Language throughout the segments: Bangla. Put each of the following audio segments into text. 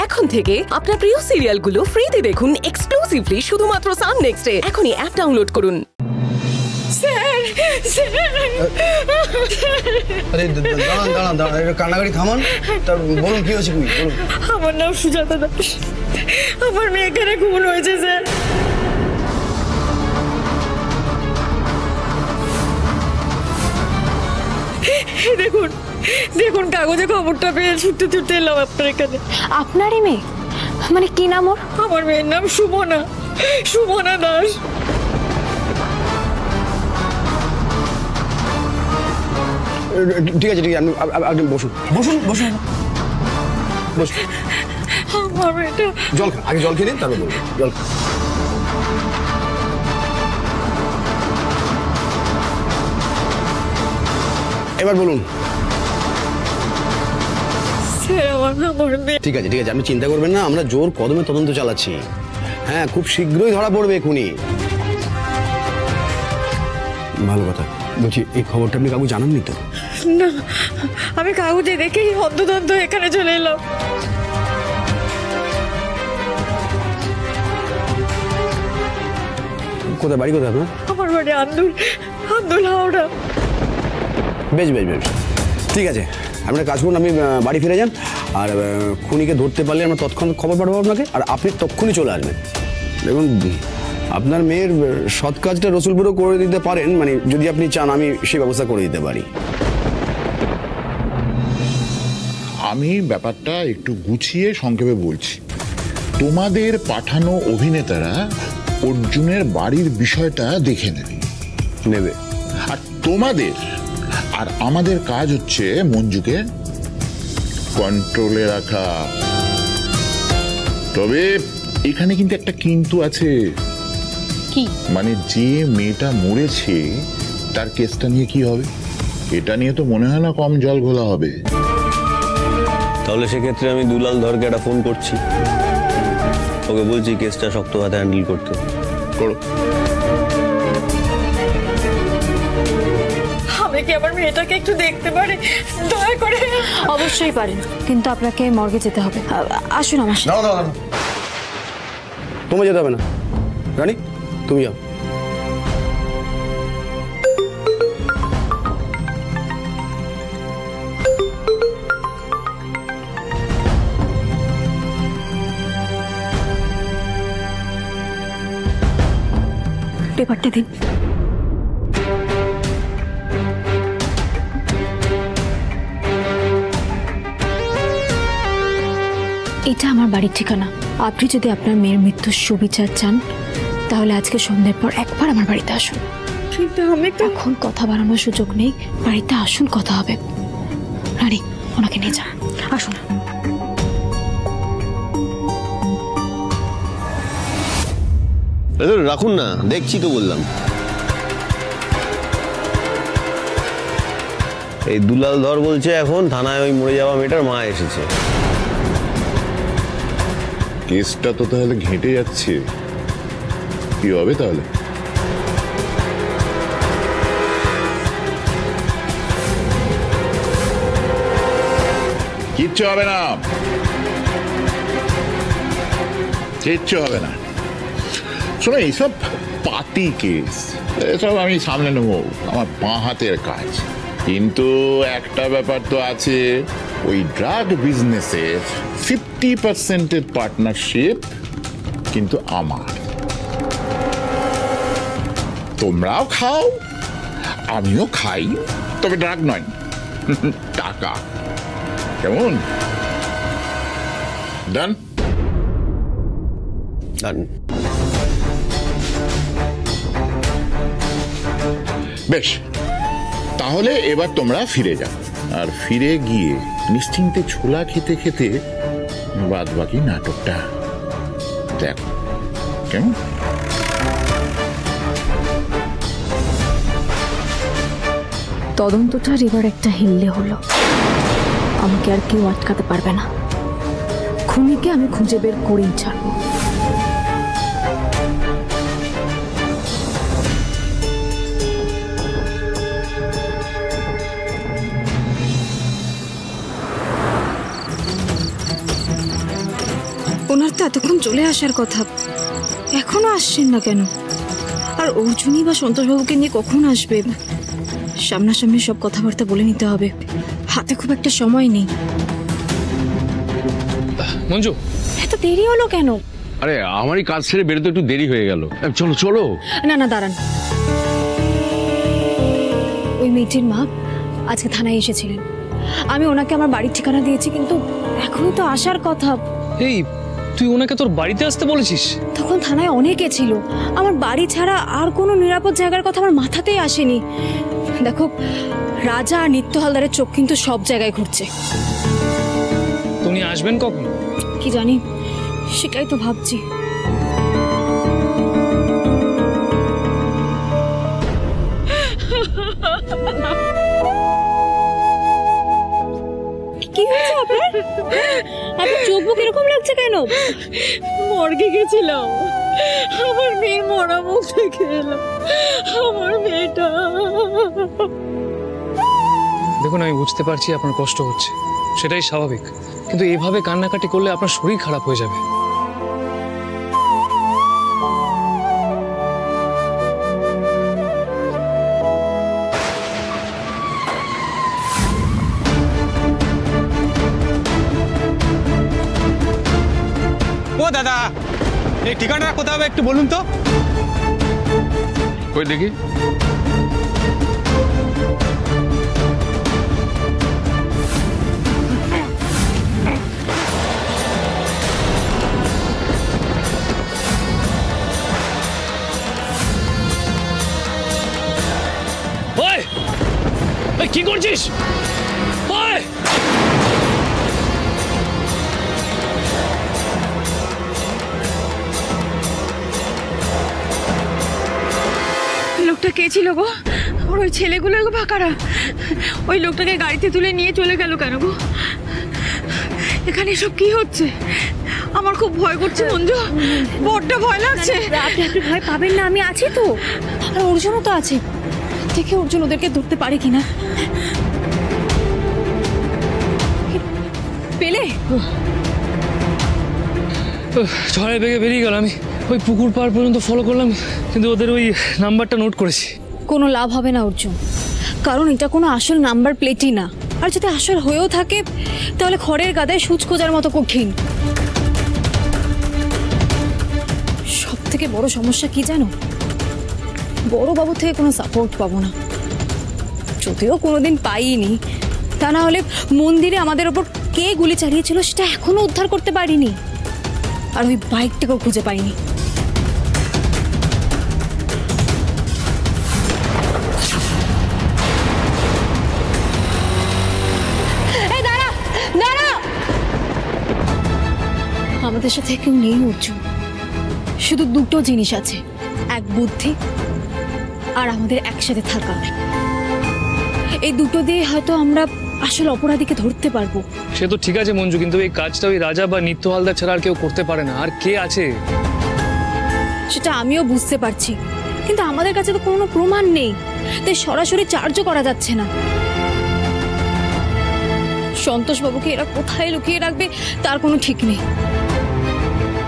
এখন থেকে আপনার প্রিয় সিরিয়ালগুলো ফ্রিতে দেখুন এক্সক্লুসিভলি শুধুমাত্র সান নেক্সটে। এখনই অ্যাপ ডাউনলোড করুন। আরে দাঁড়ান কান্নাকাটি থামান, তার বলুন কি হয়েছে? বলুন। আমার নাম সুজাতা দাস, আমার মেয়ে এখানে খুন হয়েছে স্যার। দেখুন দেখুন কাগজে খবরটা পেয়ে ছুটতে ছুটতে এলাম আপনার এখানে। আপনারই মেয়ে? মানে কি নাম ওর? আমার মেয়ের নাম সুমনা দাস। ঠিক আছে আপনি বসুন বসুন বসুন বসুন। আমার মেয়েটা আগে জল খেয়ে নিন, তারপর বলুন। জল এবার বলুন। ঠিক আছে আপনি চিন্তা করবেন না, আমরা জোর কদমে তদন্ত চালাচ্ছি। হ্যাঁ, খুব শীঘ্রই ধরা পড়বে এখনই। ভালো কথা। বলছি, এই খবরটা আপনি কাউকে জানাননি তো? না, আমি কাগজে দেখেই হন্তদন্ত এখানে চলে এলাম। কোথায় বাড়ি? কোথায় আপনার? আমার বাড়ি আন্দুল হাওড়া। বেশ ঠিক আছে, আপনার কাজ করুন, আপনি বাড়ি ফিরে যান। আর খুনিকে ধরতে পারলে আমরা তৎক্ষণাৎ খবর পাঠাবো আপনাকে, আর আপনি তক্ষুনি চলে আসবেন। দেখুন, আপনার মেয়ের সৎ কাজটা রসুলপুরও করে দিতে পারেন, মানে যদি আপনি চান আমি সেই ব্যবস্থা করে দিতে পারি। আমি ব্যাপারটা একটু গুছিয়ে সংক্ষেপে বলছি। তোমাদের পাঠানো অভিনেতারা অর্জুনের বাড়ির বিষয়টা দেখে নেবে, আর তোমাদের আর আমাদের কাজ হচ্ছে মঞ্জুকে কন্ট্রোলে রাখা। তবে এখানে কিন্তু একটা কিন্তু আছে। কি? মানে যে মেয়েটা মরেছে তার কেসটা নিয়ে কি হবে? এটা নিয়ে তো মনে হয় না কম জল ঘোলা হবে। তাহলে সেক্ষেত্রে আমি দুলাল ধরকে একটা ফোন করছি, ওকে বলছি কেসটা শক্ত হাতে হ্যান্ডেল করতে। করো। আমি কি আমার মেয়েটাকে একটু দেখতে পারি দয়া করে? অবশ্যই পারেন, কিন্তু আপনাকে মর্গে যেতে হবে। আসুন আমার সাথে। দাঁড়াও, তোমায় যেতে হবে না রানী, তুমি যাও। পেপারটা দিন। এটা আমার বাড়ির ঠিকানা। আপনি যদি আপনার মেয়ের মৃত্যুর সুবিচার চান তাহলে আজকে সন্ধ্যের পর একবার আমার বাড়িতে আসুন। কিন্তু আমি তো এখন কথা বাড়ানোর সুযোগ নেই, বাড়িতে আসুন, কথা হবে। রানী, ওনাকে নিয়ে যান, আসুন। রাখুন না, দেখছি তো বললাম। এই দুলাল ধর বলছে এখন থানায় ওই মরে যাওয়া মেয়েটার মা এসেছে। কেসটা তো তাহলে ঘেঁটে যাচ্ছে, কি হবে তাহলে? কিচ্ছু হবে না, কিচ্ছু হবে না। শোনো, এইসব পাতি কেস এসব আমি সামলে নেবো, আমার বাঁ হাতের কাজ। কিন্তু একটা ব্যাপার তো আছে, ওই ড্রাগ বিজনেসের 50% পার্টনারশিপ কিন্তু আমার। তোমরাও খাও, আমিও খাই, তবে ড্রাগ নয়, টাকা। কেমন? ডান? ডান। বেশ, তাহলে এবার তোমরা ফিরে যাও, আর ফিরে গিয়ে নিশ্চিন্তে ছোলা খেতে খেতে বাদ বাকি নাটকটা দেখো, কেমন? তদন্তটার এবার একটা হিল্লে হলো, আমাকে আর কেউ আটকাতে পারবে না। খুনিকে আমি খুঁজে বের করেই ছাড়বো। ওনার তো এতক্ষণ চলে আসার কথা, এখনো আসছেন না কেন? আর অর্জুনই বা সন্তোষবাবুকে নিয়ে কখন আসবে? সামনাসামনি সব কথাবার্তা বলে নিতে হবে, হাতে খুব একটা সময় নেই। মঞ্জু, এত দেরি হলো কেন? আরে আমারই কাজ ছেড়ে বেরোতে একটু দেরি হয়ে গেল। চলো চলো। না না দাঁড়ান, ওই মেয়েটির মা আজকে থানায় এসেছিলেন, আমি ওনাকে আমার বাড়ির ঠিকানা দিয়েছি, কিন্তু এখনই তো আসার কথা। এই তুই ওনাকে তোর বাড়িতে আসতে বলেছিস? তখন থানায় অনেকে ছিল, আমার বাড়ি ছাড়া আর কোনো নিরাপদ জায়গার কথা আমার মাথাতেই আসেনি। দেখো, রাজা আর নিত্য হালদারের চোখ কিন্তু সব জায়গায় ঘুরছে। উনি আসবেন কখন? কি জানি, সেটাই তো ভাবছি। কি হয়েছে আপনার? আপনার চোখ মুখ এরকম লাগছে কেন? মর্গে গেছিলাম, আমার মেয়ের মরা মুখ দেখে এলাম। আমার মেয়েটা। দেখুন, আমি বুঝতে পারছি আপনার কষ্ট হচ্ছে, সেটাই স্বাভাবিক, কিন্তু এভাবে কান্নাকাটি করলে আপনার শরীর খারাপ হয়ে যাবে। ও দাদা, এই ঠিকানাটা কোথাও একটু বলুন তো। কই দেখি। ওই, কি করছিস? ওই, লোকটা কে ছিল গো? ওর ওই ছেলেগুলো গো বাকারা, ওই লোকটাকে গাড়িতে তুলে নিয়ে চলে গেল কেন গো? এখানে সব কি হচ্ছে? আমার খুব ভয় করছে মঞ্জু, বড্ড ভয় লাগছে। আপনি ভয় পাবেন না, আমি আছি তো, আর অর্জুনও তো আছে। দেখে অর্জুন ওদেরকে ধরতে পারে কিনা। পেলে ঝড়ে বেগে বেরিয়ে গেল। আমি ওই পুকুর পাড় পর্যন্ত ফলো করলাম, কিন্তু ওদের ওই নাম্বারটা নোট করেছি। কোনো লাভ হবে না অর্জুন, কারণ এটা কোনো আসল নাম্বার প্লেটই না। আর যদি আসল হয়েও থাকে, তাহলে খড়ের গাদায় সূচ খোঁজার মতো কঠিন। সব থেকে বড় সমস্যা কি জানো? বড় বাবু থেকে কোনো সাপোর্ট পাবো না, যদিও কোনোদিন পাইনি। তা না হলে মন্দিরে আমাদের ওপর কে গুলি চালিয়েছিল সেটা এখনো উদ্ধার করতে পারিনি, আর ওই বাইকটাকেও খুঁজে পাইনি। আমাদের সাথে কেউ নেই অর্জুন, শুধু দুটো জিনিস আছে, এক বুদ্ধি আর আমাদের একসাথে থাকা। এই দুটো দিয়ে হয়তো আমরা আসল অপরাধীকে ধরতে পারবো। সে তো ঠিক আছে মঞ্জু, কিন্তু এই কাজটা ওই রাজা বা নিত্য হালদার ছাড়া আর কেউ করতে পারে না। আর কে আছে সেটা আমিও বুঝতে পারছি, কিন্তু আমাদের কাছে তো কোনো প্রমাণ নেই, তাই সরাসরি চার্জও করা যাচ্ছে না। সন্তোষবাবুকে এরা কোথায় লুকিয়ে রাখবে তার কোনো ঠিক নেই,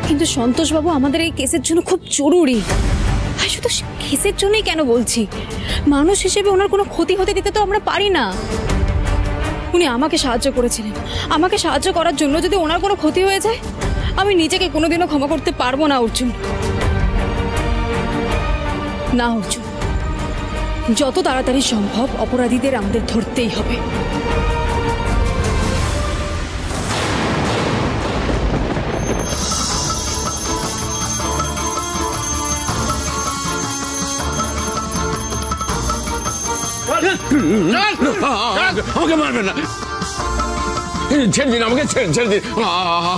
কিন্তু সন্তোষবাবু আমাদের এই কেসের জন্য খুব জরুরি। আর শুধু কেসের জন্যই কেন বলছি, মানুষ হিসেবে ওনার কোনো ক্ষতি হতে দিতে তো আমরা পারি না। উনি আমাকে সাহায্য করেছিলেন, আমাকে সাহায্য করার জন্য যদি ওনার কোনো ক্ষতি হয়ে যায়, আমি নিজেকে কোনোদিনও ক্ষমা করতে পারবো না অর্জুন। না অর্জুন, যত তাড়াতাড়ি সম্ভব অপরাধীদের আমাদের ধরতেই হবে। আমাকে মারবেন না, ছেড়ে দিন আমাকে, ছেড়ে দিন,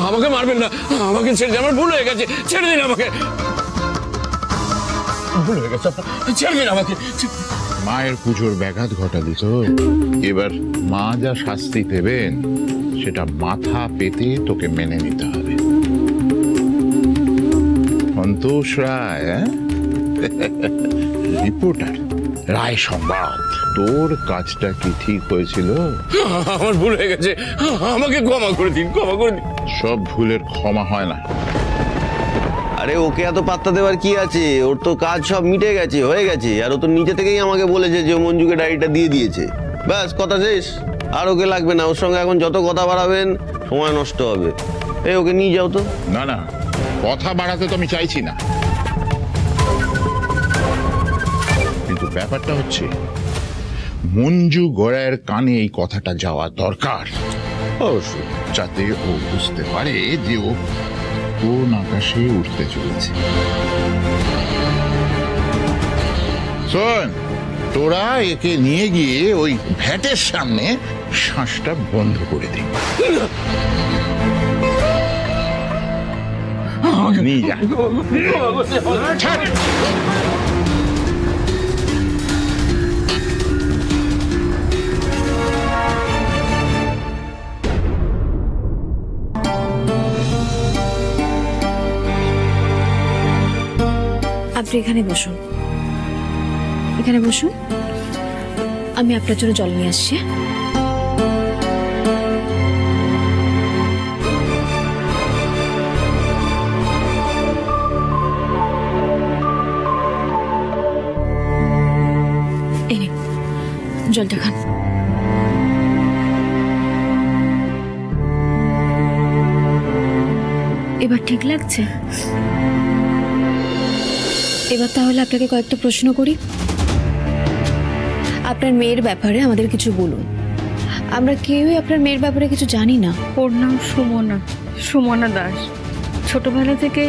আমাকে মারবেন না, আমাকে ছেড়ে দিন, আমার ভুল হয়ে গেছে, ছেড়ে দিন আমাকে, ভুল হয়ে গেছে, ছেড়ে দিন আমাকে। মায়ের পুজোর ব্যাঘাত ঘটালি তো, এবার মা যা শাস্তি দেবেন সেটা মাথা পেতে তোকে মেনে নিতে হবে। সন্তোষ রায়, রিপোর্টার, রায় সংবাদ, তোর কাজটা কি ঠিক হয়েছিল? আমার ভুল হয়ে গেছে, আমাকে ক্ষমা করে দিন, ক্ষমা করে দিন। সব ভুলের ক্ষমা হয় না। আরে ওকে এত পাত্তা দেওয়ার কি আছে? ওর তো কাজ সব মিটে গেছে, হয়ে গেছে। আর ও তো নিজে থেকেই আমাকে বলেছে যে মঞ্জুকে ডায়েরিটা দিয়ে দিয়েছে। ব্যাস, কথা শেষ। আর ওকে লাগবে না। ওর সঙ্গে এখন যত কথা বাড়াবেন সময় নষ্ট হবে। এই ওকে নিয়ে যাও তো। না না, কথা বাড়াতে তো আমি চাইছি না, কিন্তু ব্যাপারটা হচ্ছে মঞ্জু গড়াইয়ের কানে এই কথাটা যাওয়া দরকার, অবশ্যই, যাতে ও বুঝতে পারে যে ও কোন আকাশে উঠতে চলেছে। শোন, তোরা একে নিয়ে গিয়ে ওই ভ্যাটের সামনে শ্বাসটা বন্ধ করে দিই। নিয়ে যা। আপনি এখানে বসুন, এখানে বসুন। আমি আপনার জন্য জল নিয়ে আসছি। এই নিন, জলটা খান। এবার ঠিক লাগছে? এবার তাহলে আপনাকে কয়েকটা প্রশ্ন করি। আপনার মেয়ের ব্যাপারে আমাদের কিছু বলুন। আমরা কেউই আপনার মেয়ের ব্যাপারে কিছু জানি না। ওর নাম সুমনা, সুমনা দাস। ছোটবেলা থেকে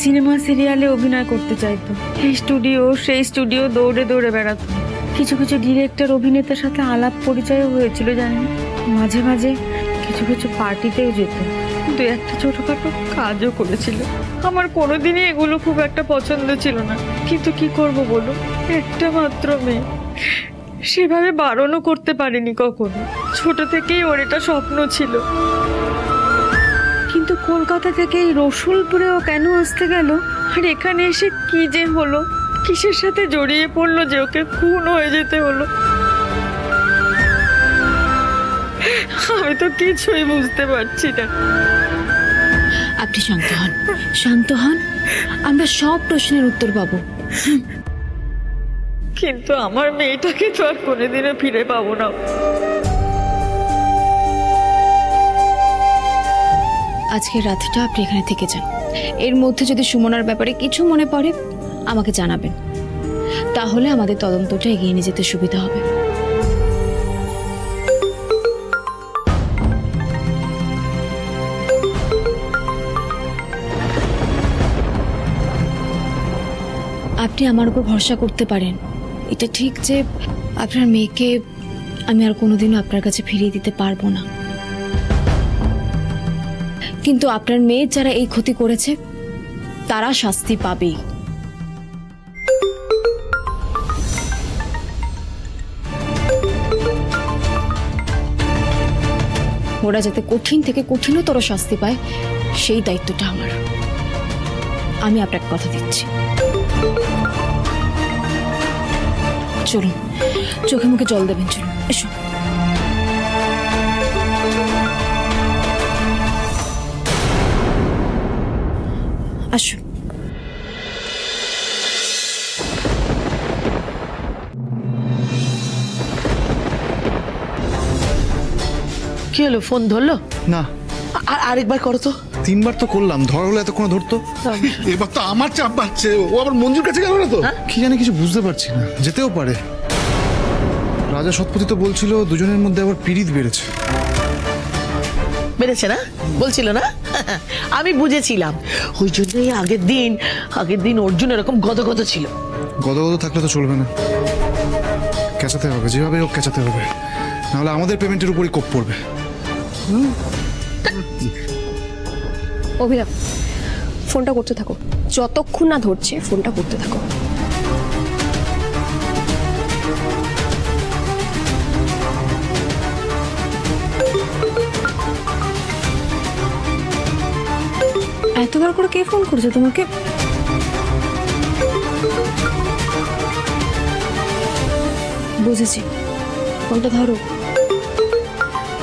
সিনেমা সিরিয়ালে অভিনয় করতে চাইতো। এই স্টুডিও সেই স্টুডিও দৌড়ে দৌড়ে বেড়াতো। কিছু কিছু ডিরেক্টর অভিনেতার সাথে আলাপ পরিচয়ও হয়েছিল জানেন। মাঝে মাঝে কিছু কিছু পার্টিতেও যেত, দু একটা ছোটখাটো কাজও করেছিল। আমার কোনোদিনই এগুলো খুব একটা পছন্দ ছিল না, কিন্তু কি করব বলো, একটা মাত্র মেয়ে। সেভাবে বারণও করতে পারিনি কখনো। ছোট থেকেই ওর এটা স্বপ্ন ছিল। কিন্তু কলকাতা থেকে এই রসুলপুরেও কেন আসতে গেল, আর এখানে এসে কি যে হলো, কিসের সাথে জড়িয়ে পড়লো যে ওকে খুন হয়ে যেতে হলো, আমি তো কিছুই বুঝতে পারছি না। আপনি শান্ত হন, শান্ত হন। আমরা সব প্রশ্নের উত্তর পাবো। কিন্তু আমার মেয়েটাকে তো আর কোনোদিনও ফিরে পাবো না। আজকের রাতটা আপনি এখানে থেকে যান। এর মধ্যে যদি সুমনার ব্যাপারে কিছু মনে পড়ে আমাকে জানাবেন, তাহলে আমাদের তদন্তটা এগিয়ে নিয়ে যেতে সুবিধা হবে। আপনি আমার উপর ভরসা করতে পারেন। এটা ঠিক যে আপনার মেয়েকে আমি আর কোনোদিনও আপনার কাছে ফিরিয়ে দিতে পারবো না, কিন্তু আপনার মেয়ে যারা এই ক্ষতি করেছে তারা শাস্তি পাবেই। ওরা যাতে কঠিন থেকে কঠিনতর শাস্তি পায় সেই দায়িত্বটা আমার। আমি আপনাকে কথা দিচ্ছি। চলুন, চোখে মুখে জল দেবেন। চলুন, এসো। আসুন। কি হলো, ফোন ধরলো না। আরেকবার করো তো। 3 বার তো করলাম, ধরা হলো এতক্ষণ ধরতো। এবার তো আমার চাপ বাড়ছে, ও আবার মঞ্জুর কাছে গেল না তো। কি জানি, কিছু বুঝতে পারছি না। যেতেও পারে। রাজা সৎপতি তো বলছিল দুজনের মধ্যে আবার পীড়িত বেড়েছে। বেড়েছে না বলছিল না? আমি বুঝেছিলাম, ওই জন্যই আগের দিন অর্জুন এরকম গদগদ ছিল। গদগদ থাকলে তো চলবে না, কেঁচাতে হবে, যেভাবে হোক কেঁচাতে হবে, নাহলে আমাদের পেমেন্টের উপরই কোপ পড়বে। অভিনব, ফোনটা করতে থাকো, যতক্ষণ না ধরছে ফোনটা করতে থাকো। এতবার করে কে ফোন করছে তোমাকে? বুঝেছি, ফোনটা ধরো।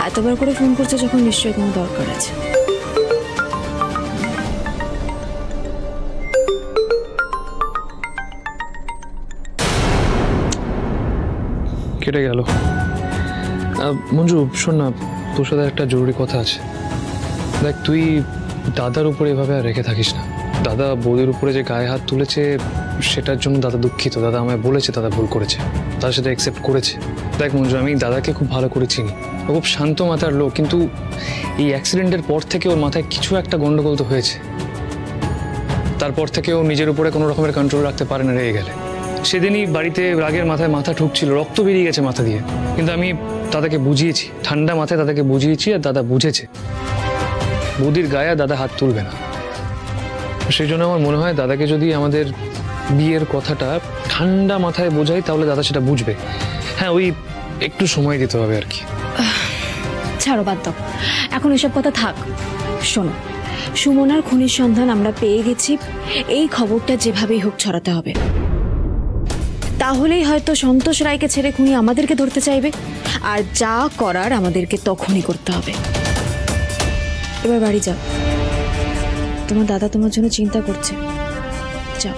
এতবার করে ফোন করছে যখন নিশ্চয়ই কোনো দরকার আছে। কেটে গেল। মঞ্জু শোন না, তোর সাথে একটা জরুরি কথা আছে। দেখ, তুই দাদার উপরে এভাবে আর রেখে থাকিস না। দাদা বৌদির উপরে যে গায়ে হাত তুলেছে সেটার জন্য দাদা দুঃখিত। দাদা আমায় বলেছে দাদা ভুল করেছে, তার সাথে অ্যাকসেপ্ট করেছে। দেখ মঞ্জু, আমি দাদাকে খুব ভালো করে চিনি, ও খুব শান্ত মাথার লোক, কিন্তু এই অ্যাক্সিডেন্টের পর থেকে ওর মাথায় কিছু একটা গন্ডগোল তো হয়েছে। তারপর থেকে ও নিজের উপরে কোনো রকমের কন্ট্রোল রাখতে পারে না, রেগে গেলে। সেদিনই বাড়িতে রাগের মাথায় মাথা ঠুকছিল, রক্ত বেরিয়ে গেছে মাথা দিয়ে, কিন্তু আমি দাদাকে বুঝিয়েছি, ঠান্ডা মাথায় দাদাকে বুঝিয়েছি, আর দাদা বুঝেছে বৌদির গায়ে দাদা হাত তুলবে না। সেই জন্য আমার মনে হয় দাদাকে যদি আমাদের বিয়ের কথাটা ঠান্ডা মাথায় বোঝাই তাহলে দাদা সেটা বুঝবে। হ্যাঁ, ওই একটু সময় দিতে হবে আর কি। ছাড়ো, বাদ দাও, এখন এসব কথা থাক। শোনো, সুমনার খুনির সন্ধান আমরা পেয়ে গেছি, এই খবরটা যেভাবেই হোক ছড়াতে হবে। তাহলেই হয়তো সন্তোষ রায়কে ছেড়ে খুনি আমাদেরকে ধরতে চাইবে, আর যা করার আমাদেরকে তখনই করতে হবে। এবার বাড়ি যাও, তোমার দাদা তোমার জন্য চিন্তা করছে, যাও।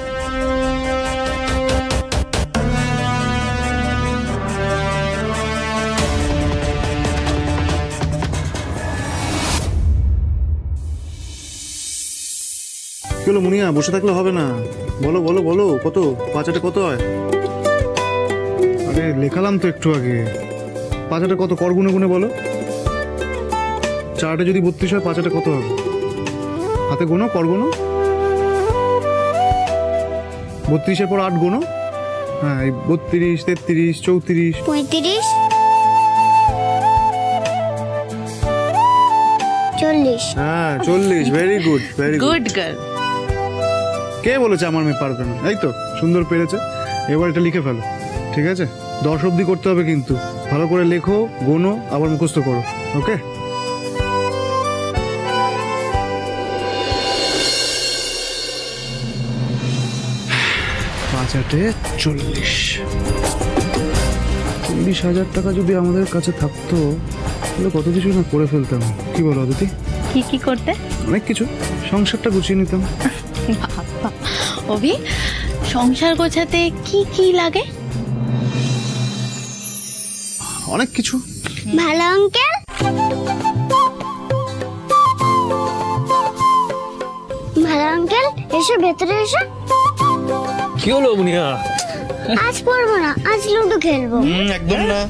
চলো মুনিয়া, বসে থাকলে হবে না, বলো বলো বলো, কত 5 কত হয়? আরে লেখালাম তো একটু আগে, 5 কত, কর গুনে গুনে বলো। 4 যদি 32 হয় 5 কত হবে? হাতে গোনো, কর গোনো। 32-এর পর 8 গোনো। হ্যাঁ, 32, 33, 34, 35, 40। হ্যাঁ 40, very good, very good girl. কে বলেছে আমার মেয়ে পারবে না? এই তো সুন্দর পেরেছে। এবার এটা লিখে ফেলো, ঠিক আছে? 10 অবধি করতে হবে কিন্তু, ভালো করে লেখো, গোনো, আবার মুখস্থ করো, ওকে? পাঁচাটে 40,000 টাকা যদি আমাদের কাছে থাকতো তাহলে কত কিছু না করে ফেলতাম। কি বলো অদিতি? কি কি করতে? অনেক কিছু, সংসারটা গুছিয়ে নিতাম। অভি, সংসার গোছাতে কি কি লাগে? অনেক কিছু। ভালো আঙ্কেল, ভালো আঙ্কেল, এসো ভেতরে এসো। কি হলো মুনিয়া? আজ পড়বো না, আজ লুডো খেলবো। একদম না,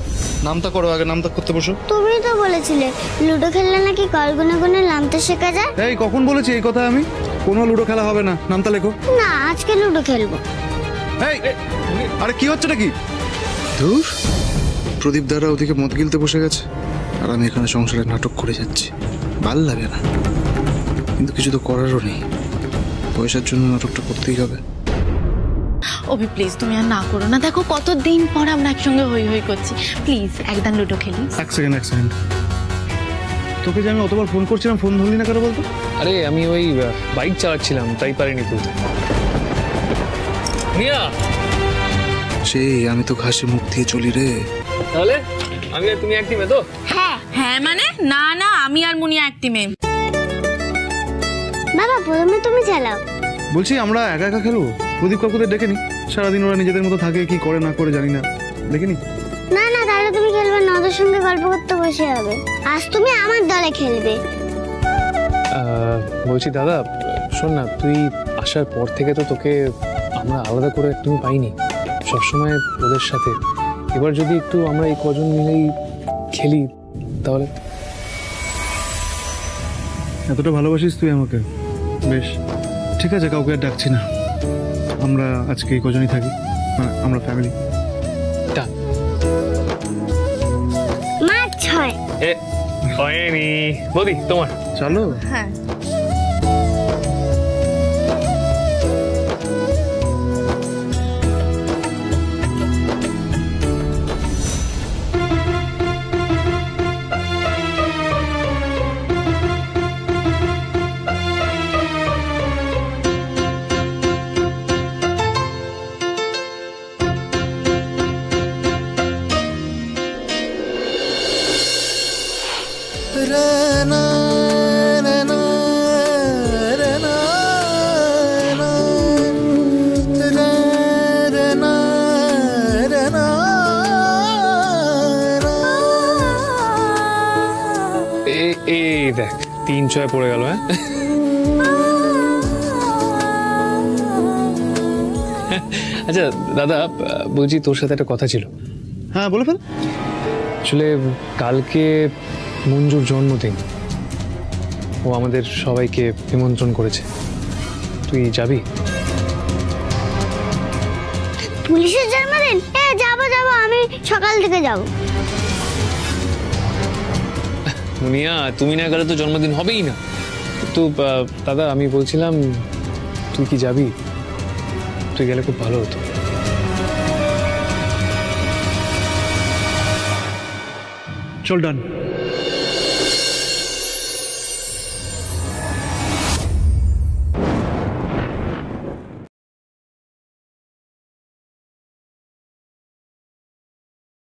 নামটা করো আগে, নামটা করতে বসো। তুমি তো বলেছিলে লুডো খেললে নাকি কল গুনে গুনে নামতে শেখা যায়। এই কখন বলেছি এই কথা আমি? কোনো লুডো খেলা হবে না, নামটা লেখো। না, আজকে লুডো খেলবো। এই আরে কি হচ্ছে নাকি? ধুর, প্রদীপ দাদা ওদিকে মদ গিলতে বসে গেছে আর আমি এখানে সংসারে নাটক করে যাচ্ছি। ভাল লাগে না, কিন্তু কিছু তো করারও নেই, পয়সার জন্য নাটকটা করতেই হবে। অভি প্লিজ, তুমি আর না করো না, দেখো কতদিন পর আমরা একসঙ্গে হই হই করছি, প্লিজ একদম লুডো খেলি। এক সেকেন্ড, তোকে যে আমি অতবার ফোন করছিলাম, ফোন ধরলি না কেন বলতো? আরে আমি ওই বাইক চালাচ্ছিলাম, তাই পারিনি তুলতে। মিয়া, সেই আমি তো ঘাসে মুখ দিয়ে চলি রে। তাহলে আমি আর তুমি এক টিমে তো? হ্যাঁ হ্যাঁ, মানে না না, আমি আর মুনিয়া এক টিমে। বাবা প্রথমে তুমি চালাও। বলছি আমরা একা একা খেলবো? প্রদীপ কাকুদের ডেকে নি, সারাদিন ওরা নিজেদের মতো থাকে, কি করে না করে জানি না, দেখে নি। না না, তাহলে তুমি খেলবে না, ওদের সঙ্গে গল্প করতে বসে হবে। আজ তুমি আমার দলে খেলবে। বলছি দাদা, শোন না, তুই আসার পর থেকে তো তোকে আমরা আলাদা করে একদমই পাইনি, সবসময় ওদের সাথে। এবার যদি একটু আমরা এই কজন মিলেই খেলি তাহলে। এতটা ভালোবাসিস তুই আমাকে? বেশ, ঠিক আছে, কাউকে আর ডাকছি না, আমরা আজকে এই কজনই থাকি, আমরা ফ্যামিলি। মাছ হয় হয়নি বৌদি তোমার? চলো। হ্যাঁ সঞ্চয় পড়ে গেল। হ্যাঁ আচ্ছা দাদা, বলছি তোর সাথে একটা কথা ছিল। হ্যাঁ বলে ফেল। আসলে কালকে মঞ্জুর জন্মদিন, ও আমাদের সবাইকে নিমন্ত্রণ করেছে, তুই যাবি? পুলিশের জন্মদিন? যাবো যাবো, আমি সকাল থেকে যাবো। মুনিয়া, তুমি না গেলে তো জন্মদিন হবেই না। তো দাদা আমি বলছিলাম তুই কি যাবি? তুই গেলে খুব ভালো হতো। চল ডান।